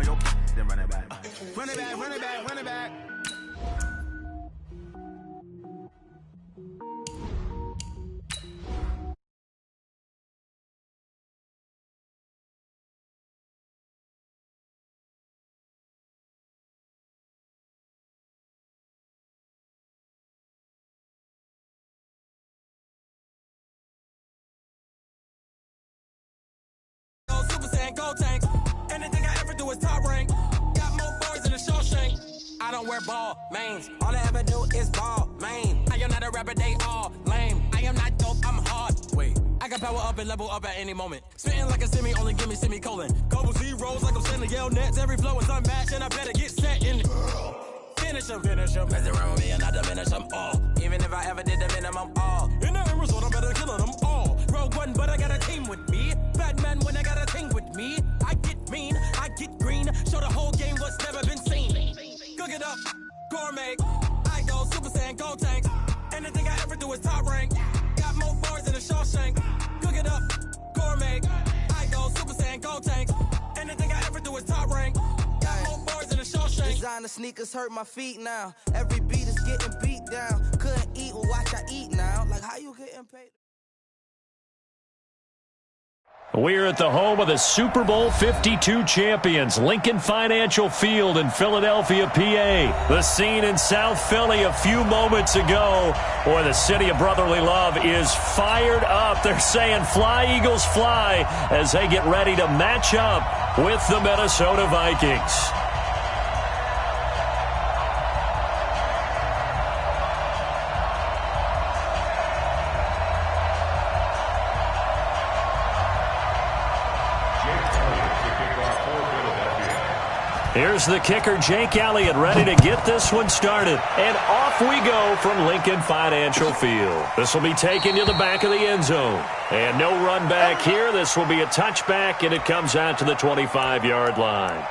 on your then run it back. Run it back, run it back, run it back. Gold tanks. Anything I ever do is top rank. Got more bars than a Shawshank. I don't wear ball mains. All I ever do is ball main. I am not a rapper, they all lame. I am not dope, I'm hard. Wait, I can power up and level up at any moment. Spitting like a semi, only give me semicolon. Couple zeros like I'm sending yell nets. Every flow is unmatched and I better get set in. Finish them. Mess around with me and I diminish them all. Even if I ever did the minimum all. In the end result, I'm better killing them all. Rogue one, but I got a team with me. Batman when I got a thing with me. I get mean, I get green. Show the whole game what's never been seen. Cook it up, gourmet. I go Super Saiyan, gold tanks. Anything I ever do is top rank. Got more bars than a Shawshank. Cook it up, gourmet. I go Super Saiyan, gold tanks. Anything I ever do is top rank. Got more bars than a Shawshank. Designer sneakers hurt my feet now. Every beat is getting beat down. Couldn't eat, well watch I eat now. Like how you getting paid? We're at the home of the Super Bowl 52 champions, Lincoln Financial Field in Philadelphia, PA. The scene in South Philly a few moments ago. Boy, the city of brotherly love is fired up. They're saying fly, Eagles, fly, as they get ready to match up with the Minnesota Vikings. Here's the kicker, Jake Elliott, ready to get this one started. And off we go from Lincoln Financial Field. This will be taken to the back of the end zone. And no run back here. This will be a touchback, and it comes out to the 25-yard line.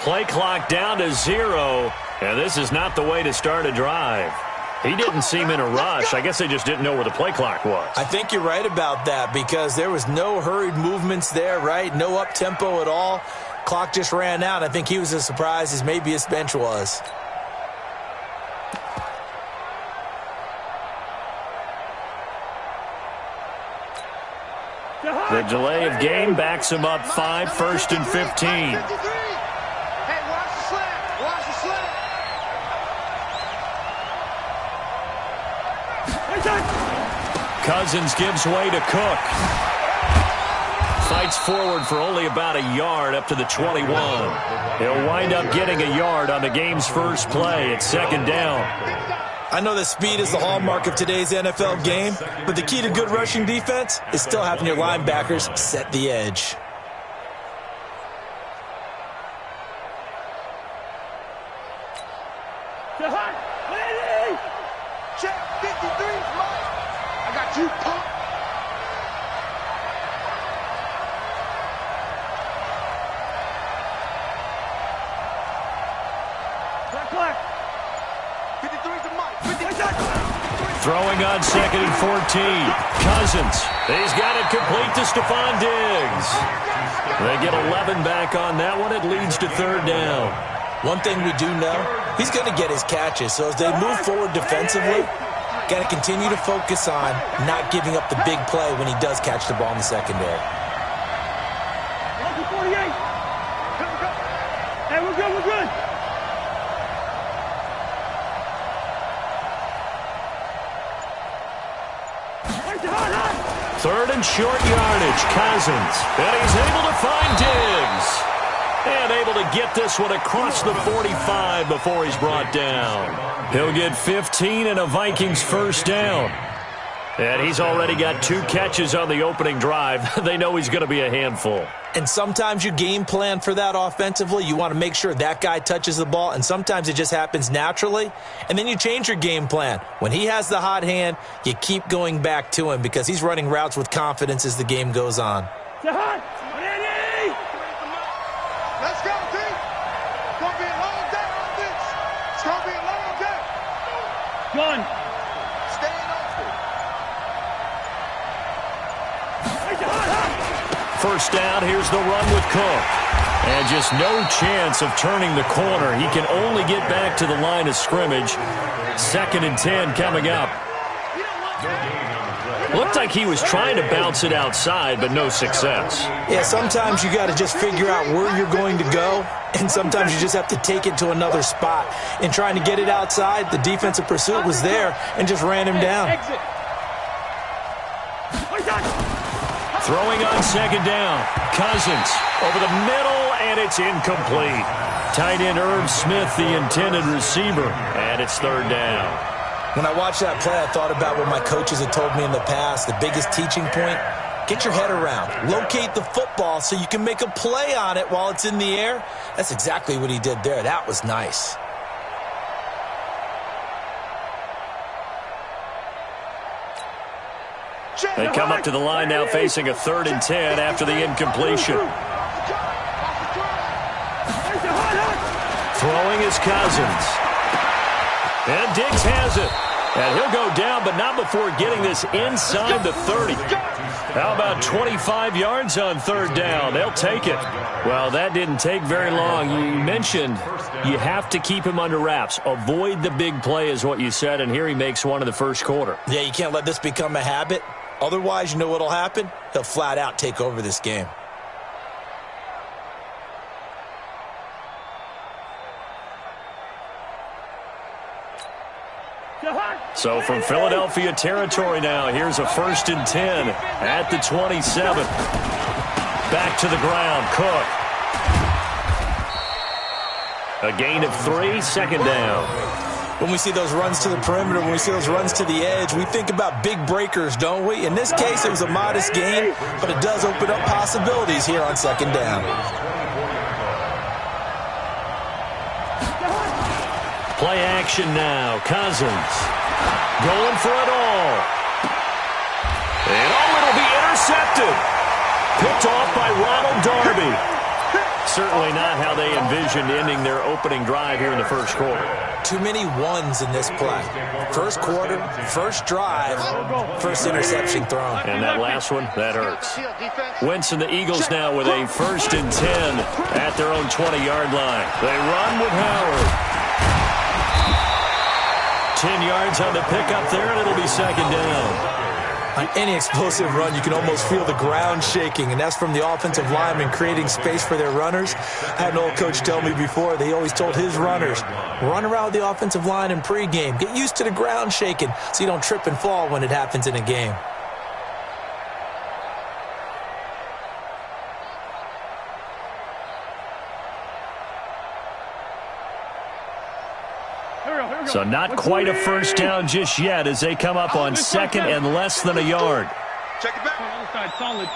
Play clock down to 0, and this is not the way to start a drive. He didn't seem in a rush. I guess they just didn't know where the play clock was. I think you're right about that because there was no hurried movements there, right? No up-tempo at all. Clock just ran out. I think he was as surprised as maybe his bench was. The delay of game backs him up 5, 1st and 15. Hey, watch the slap. Watch the slap. Cousins gives way to Cook. Fights forward for only about a yard up to the 21. He'll wind up getting a yard on the game's first play. It's 2nd down. I know that speed is the hallmark of today's NFL game, but the key to good rushing defense is still having your linebackers set the edge. Check 53, Mike. I got you, punk. Clap. 53's the Mike. 53. Throwing on 2nd and 14. Cousins. He's got it complete to Stephon Diggs. They get 11 back on that one. It leads to 3rd down. One thing we do know, he's going to get his catches. So as they move forward defensively, got to continue to focus on not giving up the big play when he does catch the ball in the secondary. 48. Hey, we're good, we're good. Third and short yardage. Cousins. And he's able to find Diggs. And able to get this one across the 45 before he's brought down. He'll get 15 and a Vikings 1st down. And he's already got 2 catches on the opening drive. They know he's going to be a handful. And sometimes you game plan for that offensively. You want to make sure that guy touches the ball, and sometimes it just happens naturally. And then you change your game plan. When he has the hot hand, you keep going back to him because he's running routes with confidence as the game goes on. Let's go, team. It's going to be a long day on this. It's going to be a long day. Gun. Staying open. 1st down, here's the run with Cook. And just no chance of turning the corner. He can only get back to the line of scrimmage. 2nd and 10 coming up. Looked like he was trying to bounce it outside, but no success. Yeah, sometimes you got to just figure out where you're going to go, and sometimes you just have to take it to another spot. In trying to get it outside, the defensive pursuit was there and just ran him down. Throwing on 2nd down. Cousins over the middle, and it's incomplete. Tight end Irv Smith, the intended receiver, and it's 3rd down. When I watched that play, I thought about what my coaches had told me in the past. The biggest teaching point, get your head around. Locate the football so you can make a play on it while it's in the air. That's exactly what he did there. That was nice. They come up to the line now facing a 3rd and 10 after the incompletion. Throwing is Cousins. And Diggs has it. And he'll go down, but not before getting this inside the 30. How about 25 yards on 3rd down? They'll take it. Well, that didn't take very long. You mentioned you have to keep him under wraps. Avoid the big play is what you said, and here he makes one in the 1st quarter. Yeah, you can't let this become a habit. Otherwise, you know what'll happen? He'll flat out take over this game. So from Philadelphia territory now, here's a 1st and 10 at the 27. Back to the ground, Cook. A gain of 3, 2nd down. When we see those runs to the perimeter, when we see those runs to the edge, we think about big breakers, don't we? In this case, it was a modest gain, but it does open up possibilities here on 2nd down. Play action now. Cousins going for it all. And it'll be Intercepted. Picked off by Ronald Darby. Certainly not how they envisioned ending their opening drive here in the first quarter. Too many ones in this play. First quarter, first drive, first interception thrown. And that last one, that hurts. Wentz and the Eagles now with a 1st and 10 at their own 20-yard line. They run with Howard. 10 yards on the pickup there, and it'll be 2nd down. On any explosive run, you can almost feel the ground shaking, and that's from the offensive linemen creating space for their runners. I had an old coach tell me before, they always told his runners, run around the offensive line in pregame. Get used to the ground shaking so you don't trip and fall when it happens in a game. So not quite a 1st down just yet as they come up on 2nd and less than a yard. Check it back. Solid.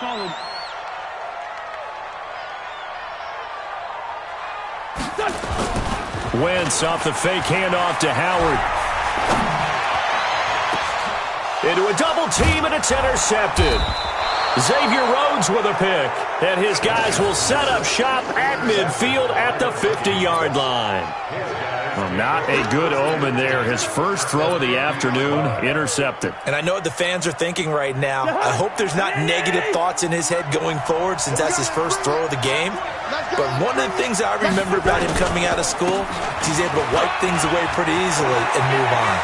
Wentz off the fake handoff to Howard. Into a double team, and it's intercepted. Xavier Rhodes with a pick, and his guys will set up shop at midfield at the 50-yard line. Well, not a good omen there. His first throw of the afternoon, intercepted. And I know what the fans are thinking right now. I hope there's not negative thoughts in his head going forward since that's his first throw of the game. But one of the things I remember about him coming out of school is he's able to wipe things away pretty easily and move on.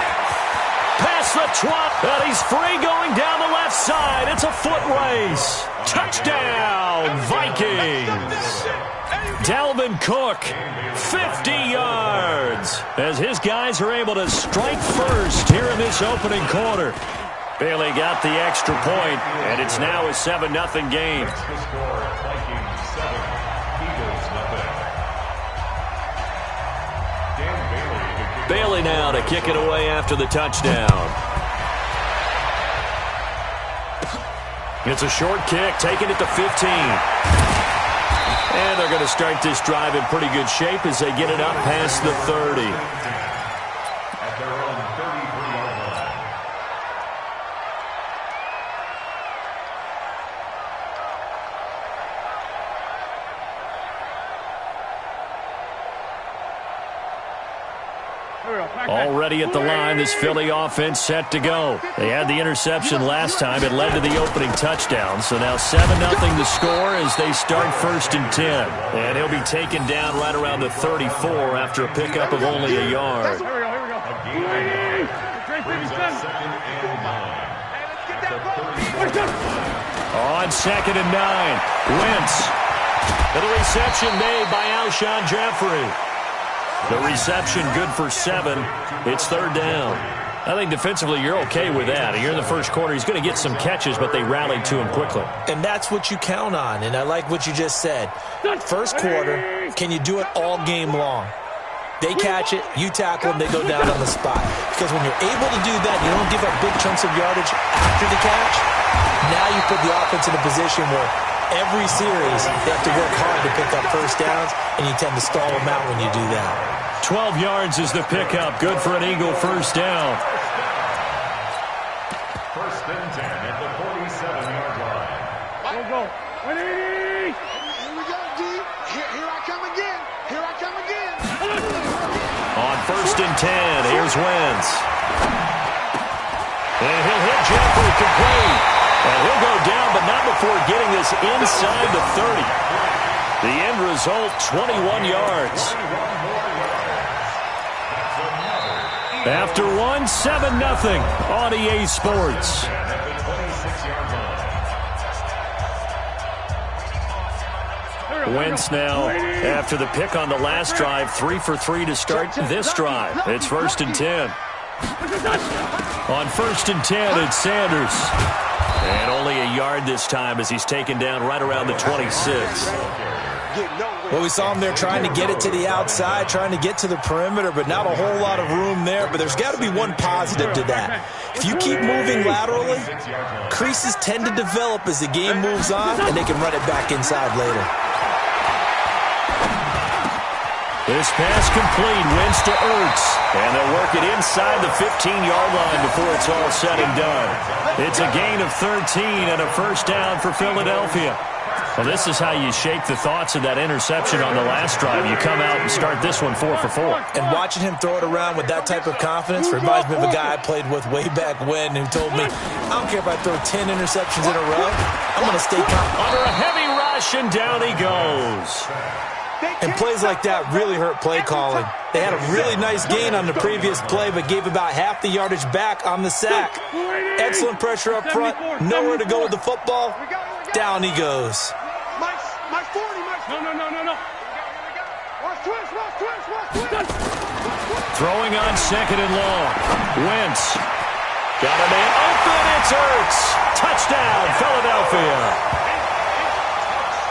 Past the 12, and he's free going down the left side. It's a foot race. Touchdown, Vikings. Dalvin Cook, 50 yards, as his guys are able to strike first here in this opening quarter. Bailey got the extra point, and it's now a 7-0 game. Bailey now to kick it away after the touchdown. It's a short kick, taking it to 15. And they're going to start this drive in pretty good shape as they get it up past the 30. At their own 33-yard line. Already at the line, this Philly offense set to go. They had the interception last time. It led to the opening touchdown. So now 7-0 to score as they start 1st and 10. And he'll be taken down right around the 34 after a pickup of only a yard. On 2nd and 9, Wentz. And a reception made by Alshon Jeffrey. The reception good for 7. It's 3rd down. I think defensively you're okay with that. You're in the first quarter. He's going to get some catches, but they rallied to him quickly. And that's what you count on, and I like what you just said. First quarter, can you do it all game long? They catch it, you tackle them, they go down on the spot. Because when you're able to do that, you don't give up big chunks of yardage after the catch. Now you put the offense in a position where every series they have to work hard to pick up first downs, and you tend to stall them out when you do that. 12 yards is the pickup. Good for an Eagle first down. 1st and 10 at the 47-yard line. Go. 180. Here we go, D. Here I come again. On 1st and 10, here's Wentz. And he'll hit Jeffrey complete. And he'll go down, but not before getting this inside the 30. The end result, 21 yards. After one, 7-0 on EA Sports. Wentz now, after the pick on the last drive, 3 for 3 to start this drive. It's 1st and 10. On 1st and 10, it's Sanders. And only a yard this time as he's taken down right around the 26. Well, we saw him there trying to get it to the outside, trying to get to the perimeter, but not a whole lot of room there. But there's got to be one positive to that. If you keep moving laterally, creases tend to develop as the game moves on, and they can run it back inside later. This pass complete, wins to Ertz. And they'll work it inside the 15-yard line before it's all said and done. It's a gain of 13 and a first down for Philadelphia. Well, this is how you shake the thoughts of that interception on the last drive. You come out and start this one 4 for 4. And watching him throw it around with that type of confidence reminds me of a guy I played with way back when who told me, I don't care if I throw 10 interceptions in a row, I'm going to stay confident. Under a heavy rush, and down he goes. And plays like that really hurt play calling. They had a really nice gain on the previous play, but gave about half the yardage back on the sack. Excellent pressure up front, nowhere to go with the football. Down he goes. Throwing on second and long. Wentz. Got a man open. It's Ertz. Touchdown, Philadelphia.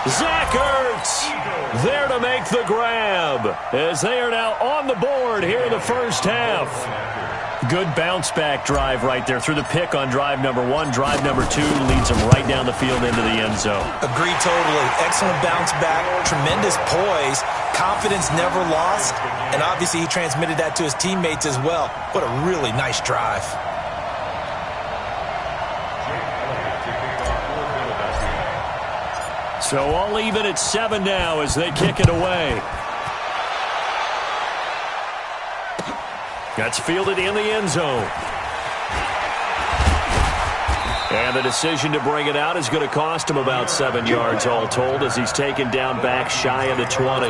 Zach Ertz there to make the grab as they are now on the board here in the first half. Good bounce-back drive right there through the pick on drive number 1. Drive number 2 leads them right down the field into the end zone. Agree totally. Excellent bounce-back, tremendous poise, confidence never lost, and obviously he transmitted that to his teammates as well. What a really nice drive. So all even at 7 now as they kick it away. That's fielded in the end zone. And the decision to bring it out is going to cost him about 7 yards all told as he's taken down back shy of the 20.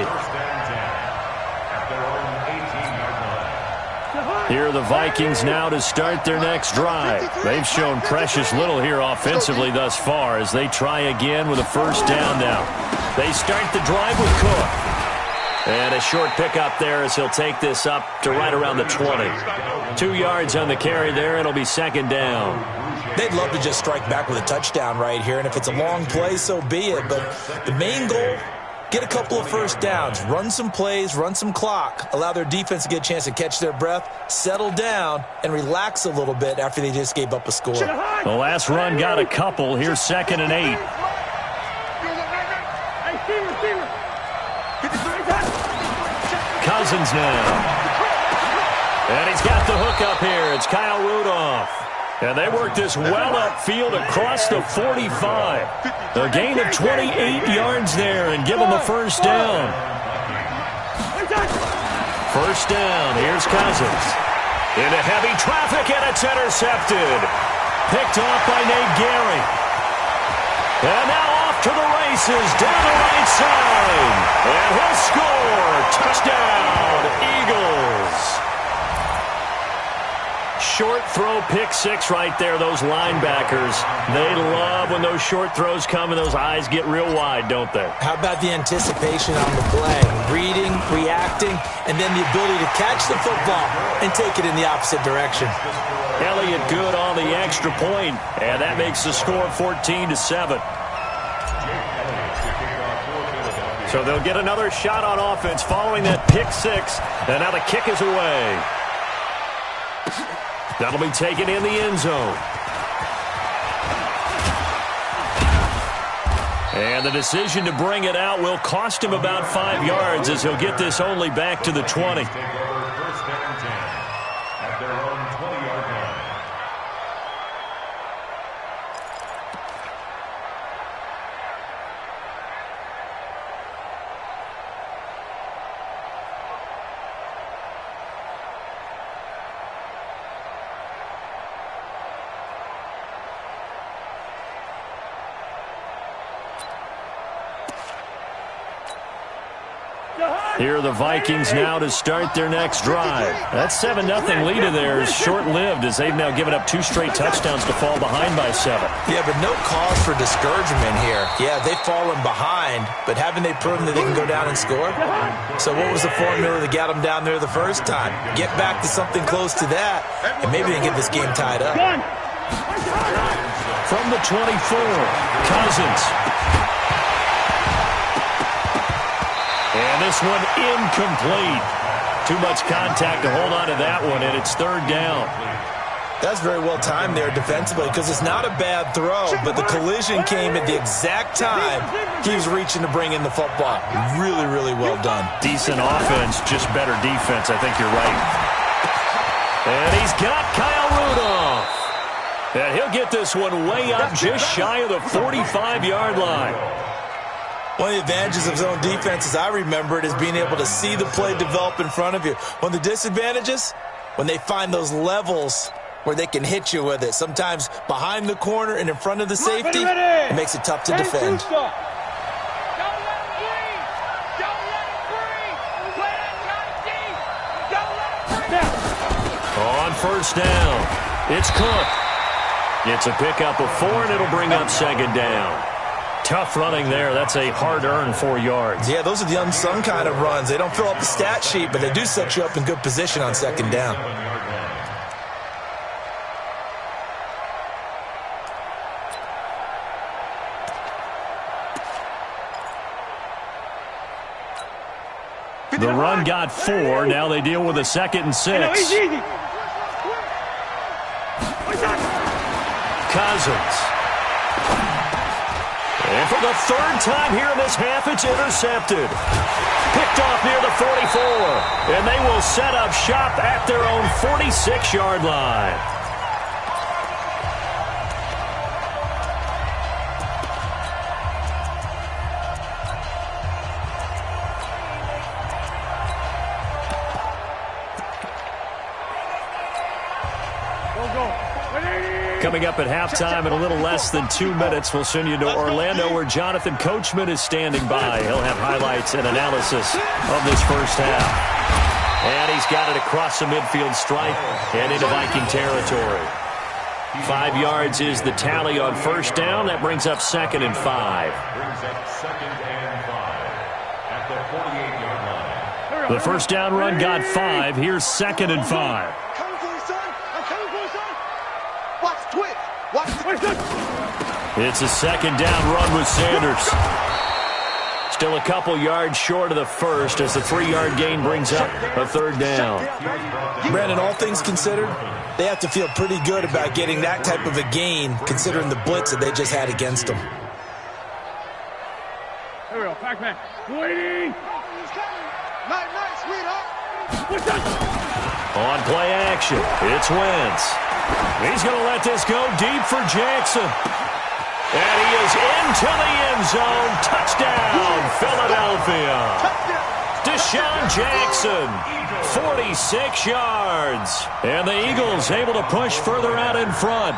Here are the Vikings now to start their next drive. They've shown precious little here offensively thus far as they try again with a first down now. They start the drive with Cook. And a short pickup there as he'll take this up to right around the 20. 2 yards on the carry there. It'll be second down. They'd love to just strike back with a touchdown right here, and if it's a long play, so be it. But the main goal, get a couple of first downs, run some plays, run some clock, allow their defense to get a chance to catch their breath, settle down, and relax a little bit after they just gave up a score. The last run got a couple. Here's 2nd and 8. Cousins now. And he's got the hook up here. It's Kyle Rudolph. And they work this well upfield across the 45. A gain of 28 yards there and give them a first down. First down. Here's Cousins. Into heavy traffic, and it's intercepted. Picked off by Nate Gary. And now off to the races down the right side. And he'll score. Touchdown, Eagles. Short throw, pick 6 right there. Those linebackers, they love when those short throws come and those eyes get real wide, don't they? How about the anticipation on the play? Reading, reacting, and then the ability to catch the football and take it in the opposite direction. Elliott good on the extra point, and that makes the score 14-7. So they'll get another shot on offense following that pick 6, and now the kick is away. That'll be taken in the end zone. And the decision to bring it out will cost him about 5 yards as he'll get this only back to the 20. Here are the Vikings now to start their next drive. That 7-0 lead of theirs short-lived as they've now given up 2 straight touchdowns to fall behind by 7. Yeah, but no cause for discouragement here. Yeah, they've fallen behind, but haven't they proven that they can go down and score? So what was the formula that got them down there the first time? Get back to something close to that, and maybe they can get this game tied up. From the 24, Cousins. And this one incomplete. Too much contact to hold on to that one, and it's third down. That's very well timed there defensively because it's not a bad throw, but the collision came at the exact time he was reaching to bring in the football. Really, really well done. Decent offense, just better defense. I think you're right. And he's got Kyle Rudolph. And he'll get this one way up just shy of the 45-yard line. One of the advantages of zone defense, as I remember it, is being able to see the play develop in front of you. One of the disadvantages, when they find those levels where they can hit you with it. Sometimes behind the corner and in front of the safety, it makes it tough to defend. On first down, it's Cook. It's a pickup of 4, and it'll bring up second down. Tough running there. That's a hard-earned 4 yards. Yeah, those are the unsung kind of runs. They don't fill up the stat sheet, but they do set you up in good position on second down. The run got 4. Now they deal with a 2nd and 6. Cousins. And for the 3rd time here in this half, it's intercepted. Picked off near the 44. And they will set up shop at their own 46-yard line. Coming up at halftime in a little less than 2 minutes, we'll send you to Orlando where Jonathan Coachman is standing by. He'll have highlights and analysis of this first half. And he's got it across the midfield stripe and into Viking territory. 5 yards is the tally on first down. That brings up 2nd and 5. Brings up 2nd and 5 at the 48-yard line. The first down run got 5. Here's 2nd and 5. It's a 2nd down run with Sanders. Still a couple yards short of the first as the 3-yard gain brings up a 3rd down. Brandon, all things considered, they have to feel pretty good about getting that type of a gain considering the blitz that they just had against them. Here we go, Pac-Man. Waiting. Night, sweetheart. On play action, it's Wentz. He's going to let this go deep for Jackson. And he is into the end zone. Touchdown, Philadelphia. Deshaun Jackson, 46 yards. And the Eagles able to push further out in front.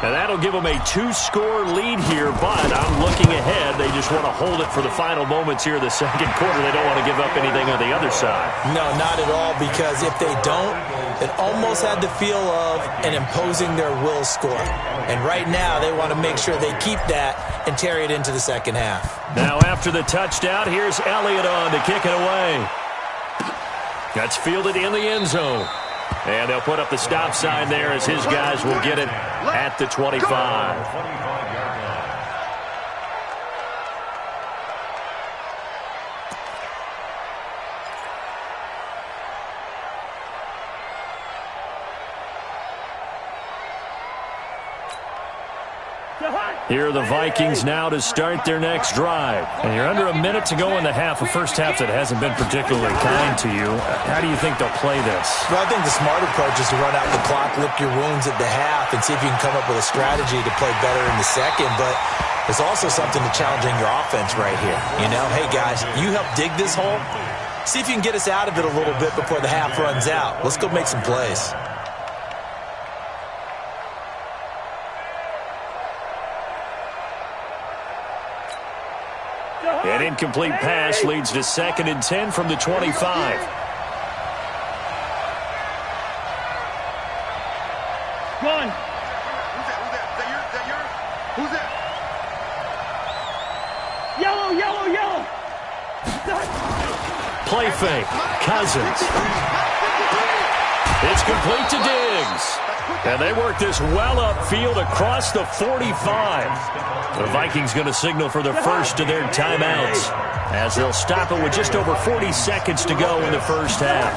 And that'll give them a 2-score lead here, but I'm looking ahead. They just want to hold it for the final moments here of the second quarter. They don't want to give up anything on the other side. No, not at all, because if they don't, it almost had the feel of an imposing their will score. And right now, they want to make sure they keep that and carry it into the second half. Now after the touchdown, here's Elliott on to kick it away. That's fielded in the end zone. And they'll put up the stop sign there as his guys will get it at the 25. Here are the Vikings now to start their next drive. And you're under a minute to go in the half, a first half that hasn't been particularly kind to you. How do you think they'll play this? Well, I think the smart approach is to run out the clock, lick your wounds at the half, and see if you can come up with a strategy to play better in the second. But there's also something to challenging your offense right here. You know, hey, guys, you help dig this hole. See if you can get us out of it a little bit before the half runs out. Let's go make some plays. An incomplete pass leads to 2nd and 10 from the 25. Who's that? Is that yours? Who's that? Yellow. Play fake. Cousins. It's complete to Diggs. And they work this well upfield across the 45. The Vikings going to signal for the first of their timeouts as they'll stop it with just over 40 seconds to go in the first half.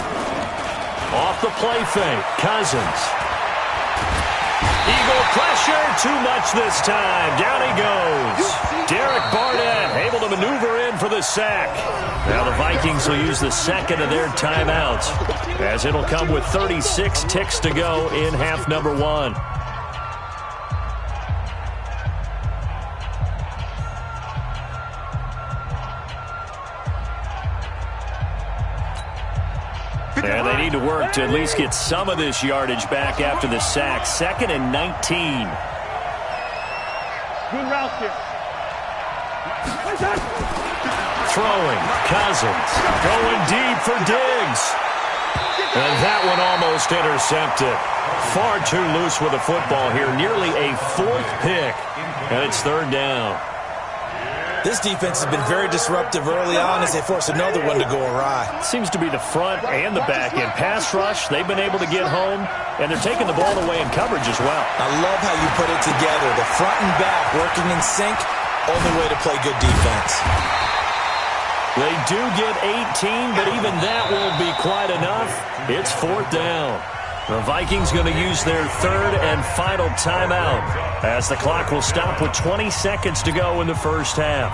Off the play fake, Cousins. Eagle pressure, too much this time. Down he goes. Derek Barnett able to maneuver in for the sack. Now the Vikings will use the second of their timeouts, as it'll come with 36 ticks to go in half number 1. And they need to work to at least get some of this yardage back after the sack. 2nd and 19. Good route here. Throwing, Cousins, going deep for Diggs. And that one almost intercepted. Far too loose with the football here. Nearly a 4th pick. And it's 3rd down. This defense has been very disruptive early on as they force another one to go awry. Seems to be the front and the back end. Pass rush, they've been able to get home, and they're taking the ball away in coverage as well. I love how you put it together. The front and back working in sync, only way to play good defense. They do get 18, but even that won't be quite enough. It's 4th down. The Vikings going to use their 3rd and final timeout, as the clock will stop with 20 seconds to go in the first half.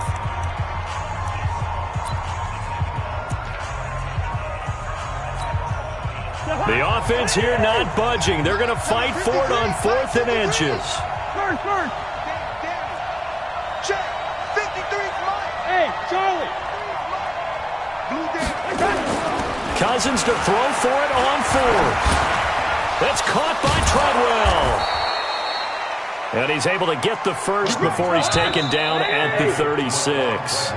The offense here not budging. They're going to fight for it on 4th and inches. First. Check. 53's mine. Hey, Charlie. Cousins to throw for it on 4th. That's caught by Treadwell. And he's able to get the first before he's taken down at the 36.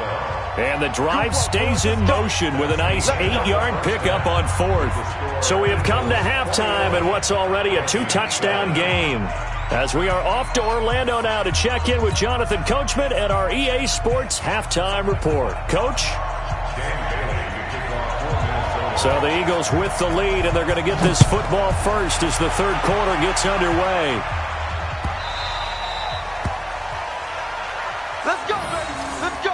And the drive stays in motion with a nice 8-yard pickup on 4th. So we have come to halftime in what's already a 2-touchdown game, as we are off to Orlando now to check in with Jonathan Coachman at our EA Sports Halftime Report. Coach? So the Eagles with the lead, and they're going to get this football first as the 3rd quarter gets underway. Let's go, baby. Let's go.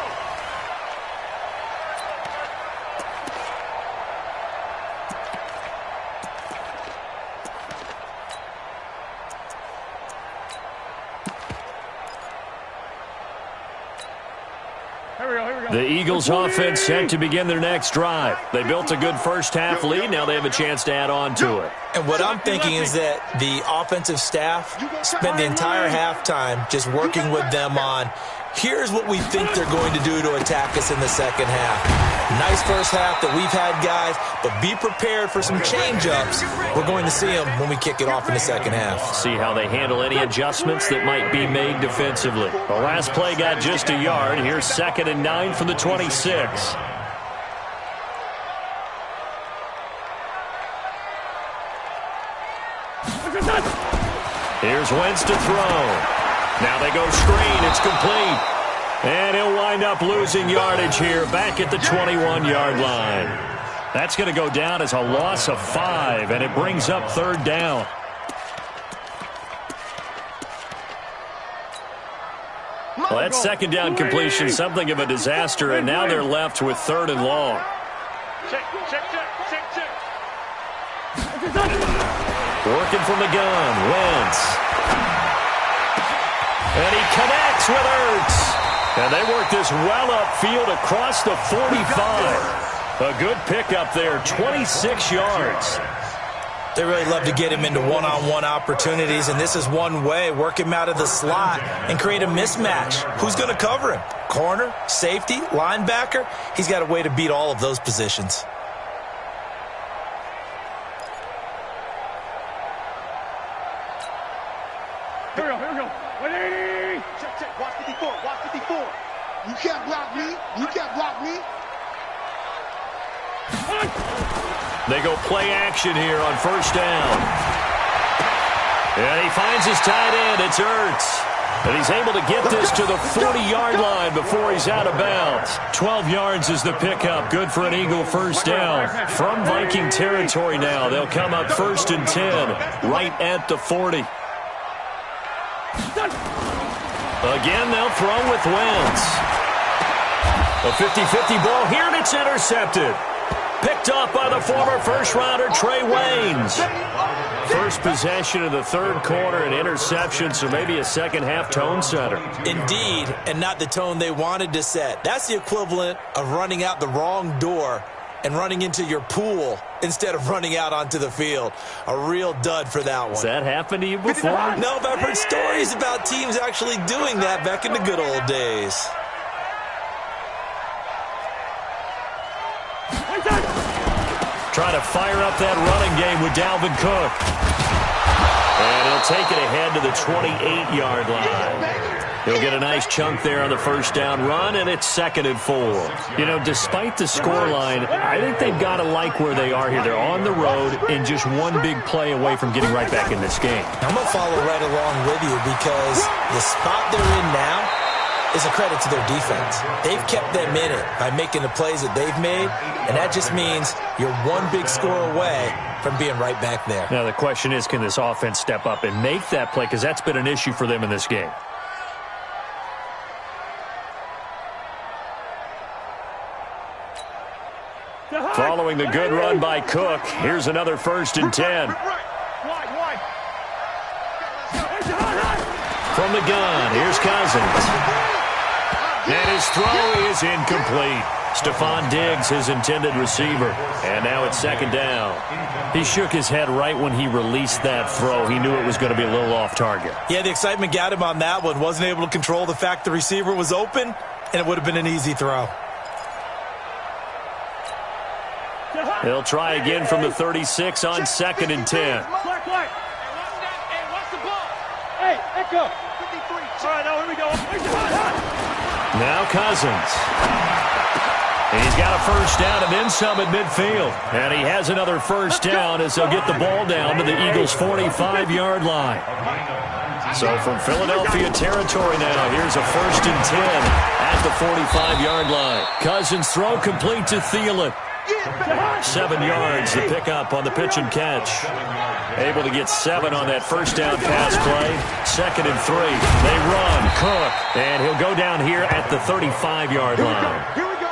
The Eagles offense set to begin their next drive. They built a good first half lead. Now they have a chance to add on to it. And what I'm thinking is that the offensive staff spent the entire halftime just working with them on, here's what we think they're going to do to attack us in the second half. Nice first half that we've had, guys, but be prepared for some change-ups. We're going to see them when we kick it off in the second half. See how they handle any adjustments that might be made defensively. The last play got just a yard. Here's 2nd and 9 from the 26. Here's Wentz to throw. Now they go screen. It's complete. And he'll wind up losing yardage here back at the 21-yard line. That's going to go down as a loss of 5, and it brings up 3rd down. Well, that 2nd down completion, something of a disaster, and now they're left with 3rd and long. Check. Working from the gun, Wentz. And he connects with Ertz. And they work this well upfield across the 45. A good pickup there, 26 yards. They really love to get him into one-on-one opportunities, and this is one way. Work him out of the slot and create a mismatch. Who's going to cover him? Corner, safety, linebacker? He's got a way to beat all of those positions. Here we go. 180. Check. Watch 54. You can't block me. They go play action here on 1st down. And he finds his tight end. It's Ertz. And he's able to get this to the 40-yard line before he's out of bounds. 12 yards is the pickup. Good for an Eagle 1st down. From Viking territory now, they'll come up 1st and 10, right at the 40. Again, they'll throw with Wentz. A 50-50 ball here, and it's intercepted. Picked off by the former first-rounder Trey Waynes. First possession of the third quarter, an interception, so maybe a second-half tone setter. Indeed, and not the tone they wanted to set. That's the equivalent of running out the wrong door and running into your pool instead of running out onto the field. A real dud for that one. Has that happened to you before? No, but I've heard stories about teams actually doing that back in the good old days. Trying to fire up that running game with Dalvin Cook. And he'll take it ahead to the 28-yard line. He'll get a nice chunk there on the first down run, and it's 2nd and 4. You know, despite the scoreline, I think they've got to like where they are here. They're on the road and just one big play away from getting right back in this game. I'm going to follow right along with you because the spot they're in now is a credit to their defense. They've kept them in it by making the plays that they've made, and that just means you're one big score away from being right back there. Now, the question is, can this offense step up and make that play? Because that's been an issue for them in this game. Following the good run by Cook, here's another 1st and 10. From the gun, here's Cousins. And his throw is incomplete. Stephon Diggs, his intended receiver. And now it's 2nd down. He shook his head right when he released that throw. He knew it was going to be a little off target. Yeah, the excitement got him on that one. Wasn't able to control the fact the receiver was open, and it would have been an easy throw. He'll try again from the 36 on 2nd and 10. Hey, Echo. 53. All right, now here we go. Now Cousins. He's got a first down and then some at midfield. And he has another first down as they'll get the ball down to the Eagles' 45-yard line. So from Philadelphia territory now, here's a 1st and 10 at the 45-yard line. Cousins throw complete to Thielen. 7 yards to pick up on the pitch and catch. Able to get 7 on that first down pass play. 2nd and 3. They run. Cook. And he'll go down here at the 35-yard line.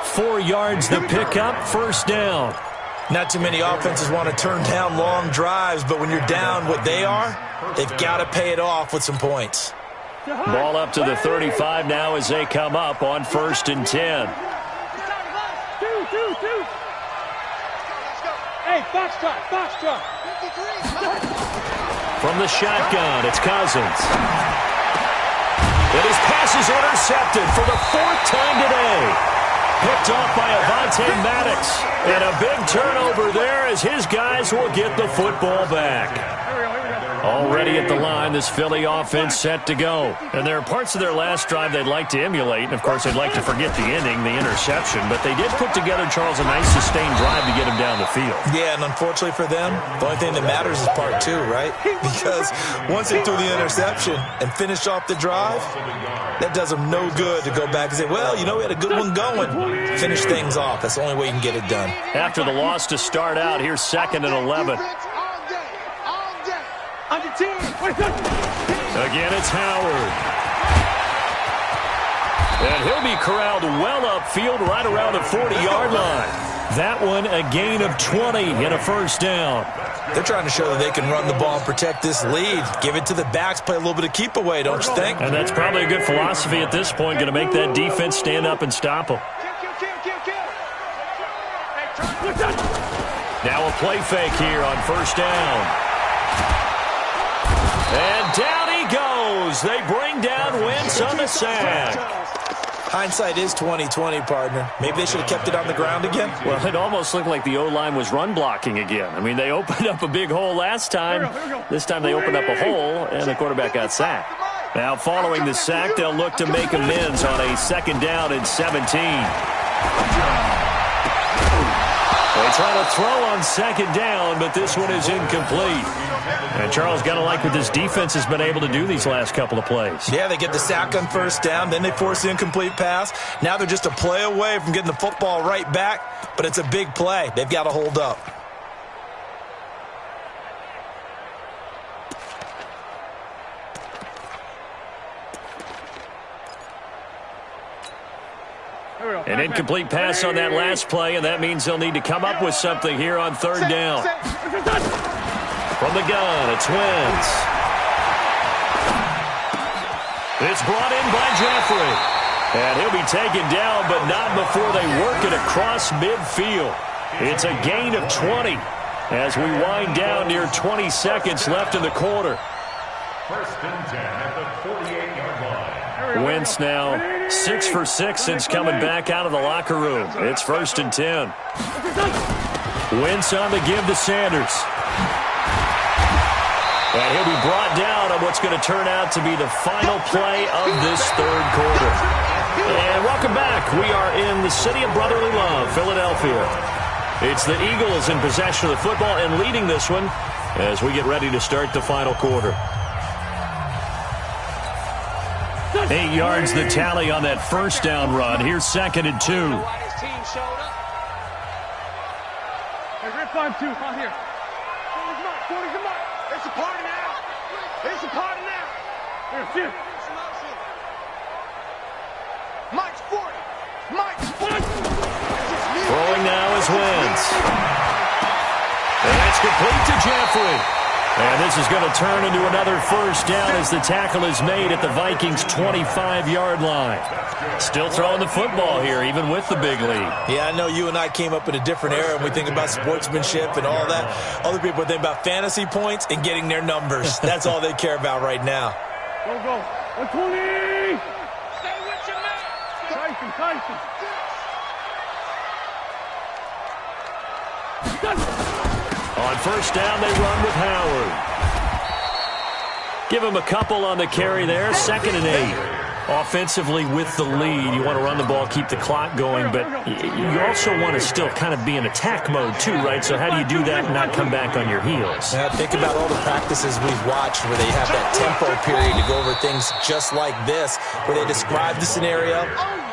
4 yards to pick up. First down. Not too many offenses want to turn down long drives, but when you're down what they are, they've got to pay it off with some points. Ball up to the 35 now as they come up on 1st and 10. Hey, Foxtrot. From the shotgun, it's Cousins. And his pass is intercepted for the 4th time today. Picked off by Avonte Maddox. And a big turnover there as his guys will get the football back. Already at the line, this Philly offense set to go. And there are parts of their last drive they'd like to emulate. And, of course, they'd like to forget the ending, the interception. But they did put together, Charles, a nice sustained drive to get him down the field. Yeah, and unfortunately for them, the only thing that matters is part 2, right? Because once they threw the interception and finished off the drive, that does them no good to go back and say, well, you know, we had a good one going. Finish things off. That's the only way you can get it done. After the loss to start out, here's 2nd and 11. Again, it's Howard. And he'll be corralled well upfield right around the 40-yard line. That one, a gain of 20 and a first down. They're trying to show that they can run the ball and protect this lead. Give it to the backs, play a little bit of keep away, don't you think? And that's probably a good philosophy at this point, going to make that defense stand up and stop them. Now a play fake here on first down. And down he goes. They bring down Wentz on the sack. Hindsight is 20/20, partner. Maybe they should have kept it on the ground again. Well, it almost looked like the O-line was run blocking again. I mean, they opened up a big hole last time. This time they opened up a hole, and the quarterback got sacked. Now, following the sack, they'll look to make amends on a 2nd down and 17. They try to throw on 2nd down, but this one is incomplete. And Charles, got to like what this defense has been able to do these last couple of plays. Yeah, they get the sack on first down, then they force the incomplete pass. Now they're just a play away from getting the football right back, but it's a big play. They've got to hold up. An incomplete pass on that last play, and that means they'll need to come up with something here on 3rd down. From the gun, it's Wentz. It's brought in by Jeffrey. And he'll be taken down, but not before they work it across midfield. It's a gain of 20 as we wind down near 20 seconds left in the quarter. First and 10 at the 48-yard line. Wentz now 6 for 6 since coming back out of the locker room. It's first and 10. Wentz on the give to Sanders. And he'll be brought down on what's going to turn out to be the final play of this third quarter. And welcome back. We are in the city of brotherly love, Philadelphia. It's the Eagles in possession of the football and leading this one as we get ready to start the final quarter. 8 yards the tally on that first down run. Here's second and 2. Hey, red 5-2, on here. 40's a mark. It's a party now. It's a party now. Here, see it. Mike's 40. Mike's 40. Throwing now is Wentz. And that's complete to Jeffrey. And this is going to turn into another first down as the tackle is made at the Vikings' 25-yard line. Still throwing the football here, even with the big lead. Yeah, I know you and I came up in a different era, and we think about sportsmanship and all that. Other people think about fantasy points and getting their numbers. That's all they care about right now. Go, 120. Stay with your man. Tyson. On first down, they run with Howard. Give him a couple on the carry there. Second and 8. Offensively with the lead, you want to run the ball, keep the clock going, but you also want to still kind of be in attack mode too, right? So how do you do that and not come back on your heels? Yeah, think about all the practices we've watched where they have that tempo period to go over things just like this, where they describe the scenario,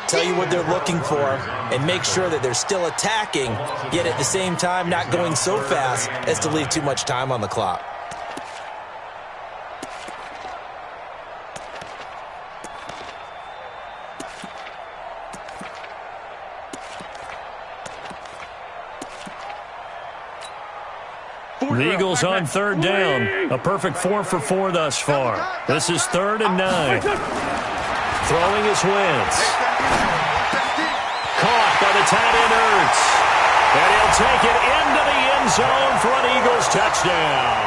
tell you what they're looking for, and make sure that they're still attacking, yet at the same time not going so fast as to leave too much time on the clock. The Eagles on third down. A perfect 4 for 4 thus far. This is 3rd and 9. Throwing is Wentz. Caught by the tight end Ertz. And he'll take it into the end zone for an Eagles touchdown.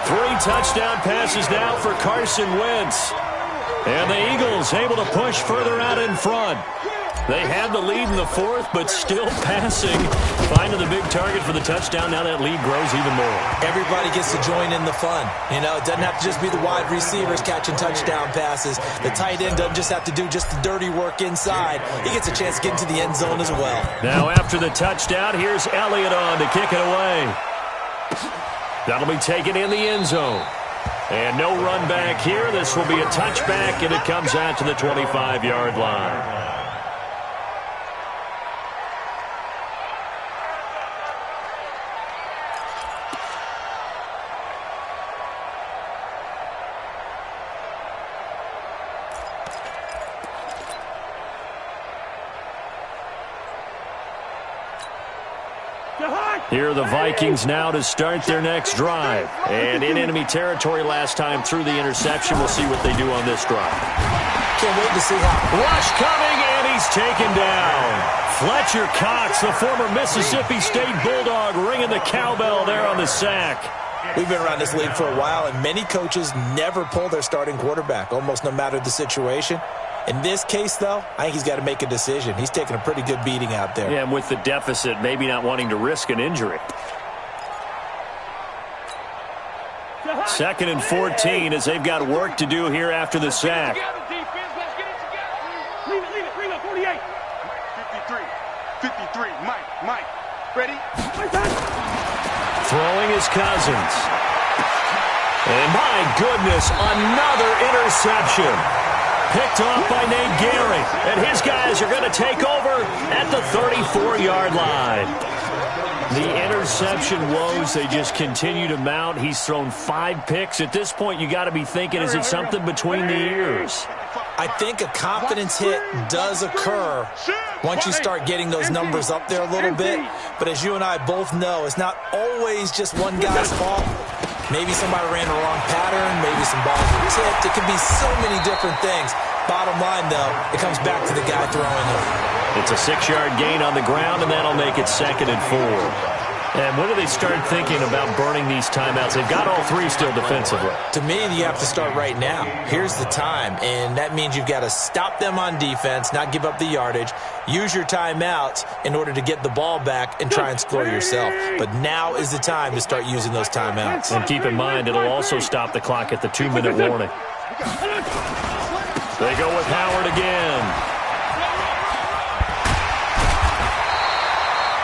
3 touchdown passes now for Carson Wentz. And the Eagles able to push further out in front. They had the lead in the 4th, but still passing. Finding the big target for the touchdown. Now that lead grows even more. Everybody gets to join in the fun. You know, it doesn't have to just be the wide receivers catching touchdown passes. The tight end doesn't just have to do just the dirty work inside. He gets a chance to get into the end zone as well. Now after the touchdown, here's Elliott on to kick it away. That'll be taken in the end zone. And no run back here. This will be a touchback, and it comes out to the 25-yard line. Here are the Vikings now to start their next drive. And in enemy territory last time through the interception. We'll see what they do on this drive. Can't wait to see how. Rush coming, and he's taken down. Fletcher Cox, the former Mississippi State Bulldog, ringing the cowbell there on the sack. We've been around this league for a while, and many coaches never pull their starting quarterback, almost no matter the situation. In this case, though, I think he's got to make a decision. He's taking a pretty good beating out there. Yeah, and with the deficit, maybe not wanting to risk an injury. 2nd and 14 as they've got work to do here after the sack. Leave it, 48. 53, Mike, ready? Throwing is Cousins. And my goodness, another interception. Picked off by Nate Gehring. And his guys are going to take over at the 34-yard line. The interception woes, they just continue to mount. He's thrown 5 picks. At this point, you got to be thinking, is it something between the ears? I think a confidence hit does occur once you start getting those numbers up there a little bit. But as you and I both know, it's not always just one guy's fault. Maybe somebody ran the wrong pattern. Maybe some balls were tipped. It could be so many different things. Bottom line, though, it comes back to the guy throwing it. It's a 6-yard gain on the ground, and that'll make it 2nd and 4. And when do they start thinking about burning these timeouts? They've got all 3 still defensively. To me, you have to start right now. Here's the time, and that means you've got to stop them on defense, not give up the yardage, use your timeouts in order to get the ball back and try and score yourself. But now is the time to start using those timeouts. And keep in mind, it'll also stop the clock at the 2-minute warning. They go with Howard again.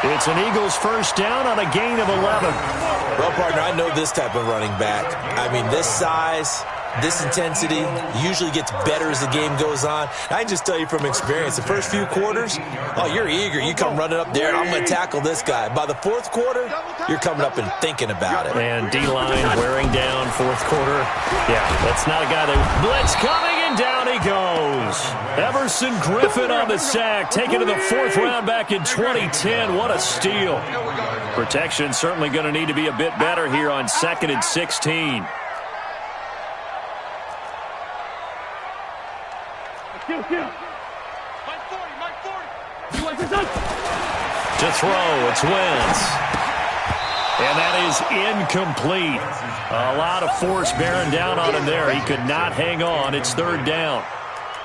It's an Eagles first down on a gain of 11. Well, partner, I know this type of running back. I mean, this size, this intensity usually gets better as the game goes on. I can just tell you from experience, the first few quarters, oh, you're eager. You come running up there, I'm going to tackle this guy. By the 4th quarter, you're coming up and thinking about it. And D-line wearing down 4th quarter. Yeah, that's not a guy that blitz coming, and down he goes. Everson Griffin on the sack, taken to the 4th round back in 2010. What a steal. Protection certainly going to need to be a bit better here on 2nd and 16. To throw, it's Wentz. And that is incomplete. A lot of force bearing down on him there. He could not hang on. It's 3rd down.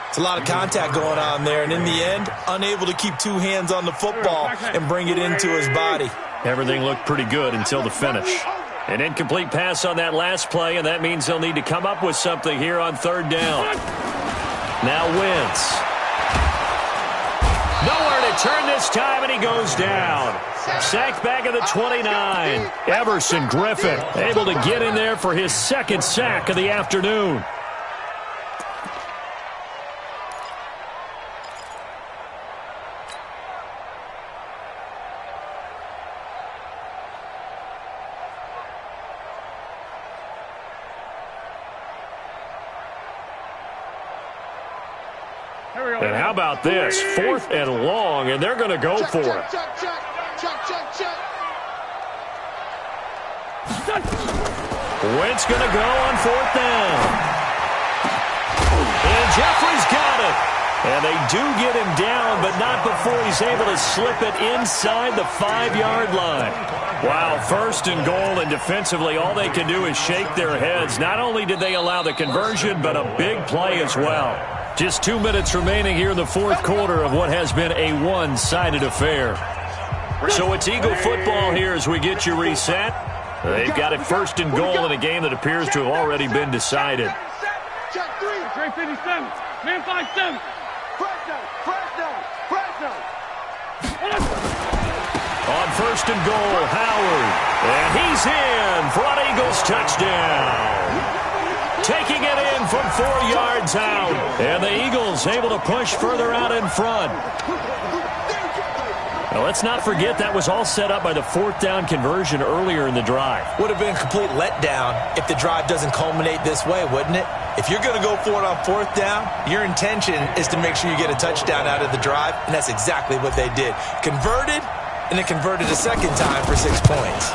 It's a lot of contact going on there, and in the end, unable to keep 2 hands on the football and bring it into his body. Everything looked pretty good until the finish. An incomplete pass on that last play, and that means they'll need to come up with something here on 3rd down. Now Wentz. Nowhere to turn this time, and he goes down. Sacked back at the 29. Everson Griffin able to get in there for his 2nd sack of the afternoon. And how about this? 4th and long, and they're going to go for it. Wentz going to go on 4th down. And Jeffrey's got it. And they do get him down, but not before he's able to slip it inside the 5-yard line. Wow, 1st and goal, and defensively all they can do is shake their heads. Not only did they allow the conversion, but a big play as well. Just 2 minutes remaining here in the 4th quarter of what has been a one-sided affair. So it's Eagle football here as we get you reset. They've got it 1st and goal in a game that appears to have already been decided. Check 3. Trey 57. Man 5-7. On 1st and goal, Howard. And he's in for an Eagles touchdown. Taking it in from 4 yards out. And the Eagles able to push further out in front. Now, let's not forget that was all set up by the 4th down conversion earlier in the drive. Would have been a complete letdown if the drive doesn't culminate this way, wouldn't it? If you're going to go for it on 4th down, your intention is to make sure you get a touchdown out of the drive, and that's exactly what they did. Converted, and then converted a 2nd time for 6 points.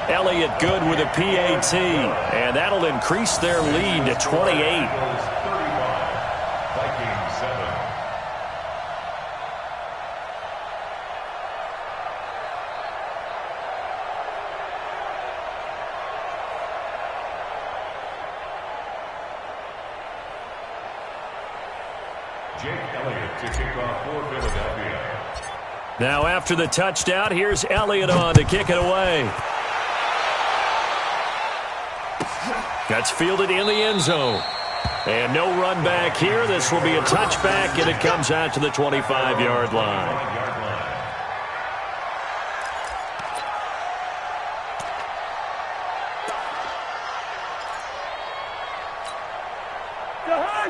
Elliott good with a PAT, and that'll increase their lead to 28. Now after the touchdown, here's Elliott on to kick it away. That's fielded in the end zone. And no run back here. This will be a touchback, and it comes out to the 25-yard line.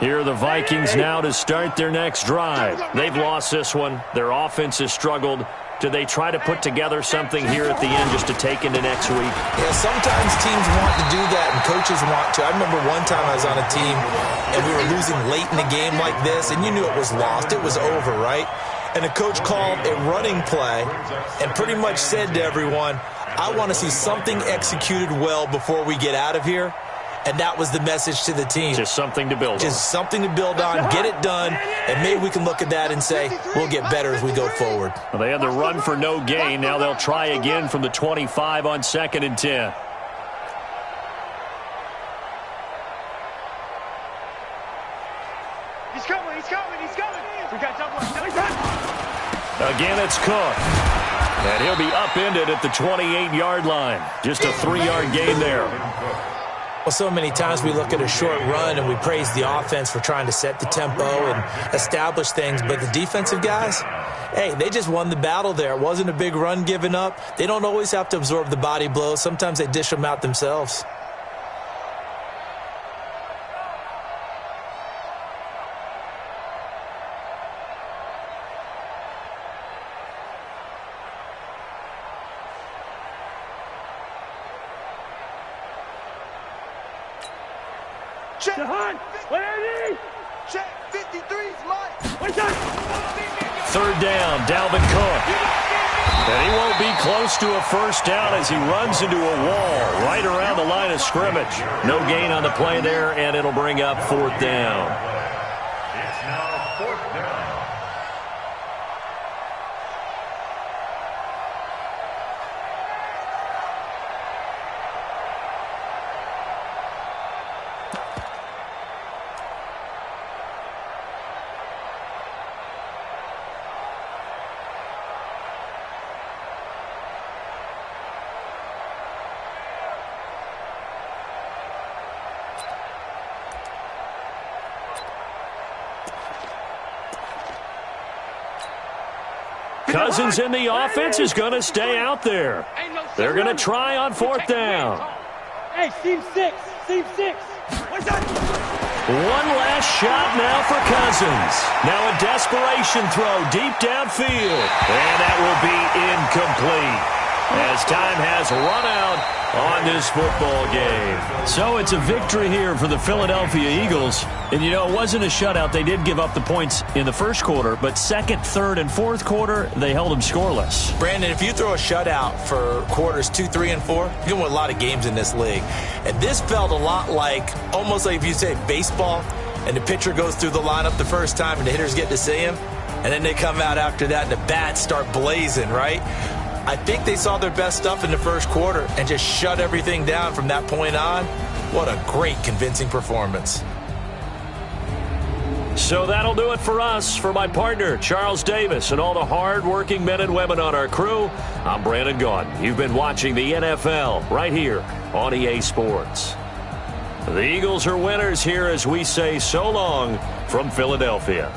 Here are the Vikings now to start their next drive. They've lost this one. Their offense has struggled Do they try to put together something here at the end just to take into next week? Yeah, sometimes teams want to do that and coaches want to. I remember one time I was on a team and we were losing late in the game like this, and you knew it was lost. It was over, right? And the coach called a running play and pretty much said to everyone, I want to see something executed well before we get out of here. And that was the message to the team. Just something to build on. Just something to build on, get it done, and maybe we can look at that and say, we'll get better as we go forward. Well, they had the run for no gain. Now they'll try again from the 25 on 2nd and 10. He's coming, he's coming, he's coming. We got double. Again, it's Cook. And he'll be upended at the 28-yard line. Just a 3-yard gain there. Well, so many times we look at a short run and we praise the offense for trying to set the tempo and establish things, but the defensive guys, hey, they just won the battle there. It wasn't a big run given up. They don't always have to absorb the body blows. Sometimes they dish them out themselves. Check. Check 53's Mike. 3rd down, Dalvin Cook. And he won't be close to a first down as he runs into a wall right around the line of scrimmage. No gain on the play there, and it'll bring up 4th down. It's now 4th down. Cousins in the offense is going to stay out there. They're going to try on 4th down. Hey, Steve 6. Steve 6. One last shot now for Cousins. Now a desperation throw deep downfield. And that will be incomplete as time has run out on this football game. So it's a victory here for the Philadelphia Eagles. And, you know, it wasn't a shutout. They did give up the points in the first quarter, but 2nd, 3rd, and 4th quarter, they held them scoreless. Brandon, if you throw a shutout for quarters 2, 3, and 4, you're going to win a lot of games in this league. And this felt a lot like, almost like if you say baseball, and the pitcher goes through the lineup the first time and the hitters get to see him, and then they come out after that and the bats start blazing, right? I think they saw their best stuff in the first quarter and just shut everything down from that point on. What a great, convincing performance. So that'll do it for us. For my partner, Charles Davis, and all the hard-working men and women on our crew, I'm Brandon Gaudin. You've been watching the NFL right here on EA Sports. The Eagles are winners here as we say so long from Philadelphia.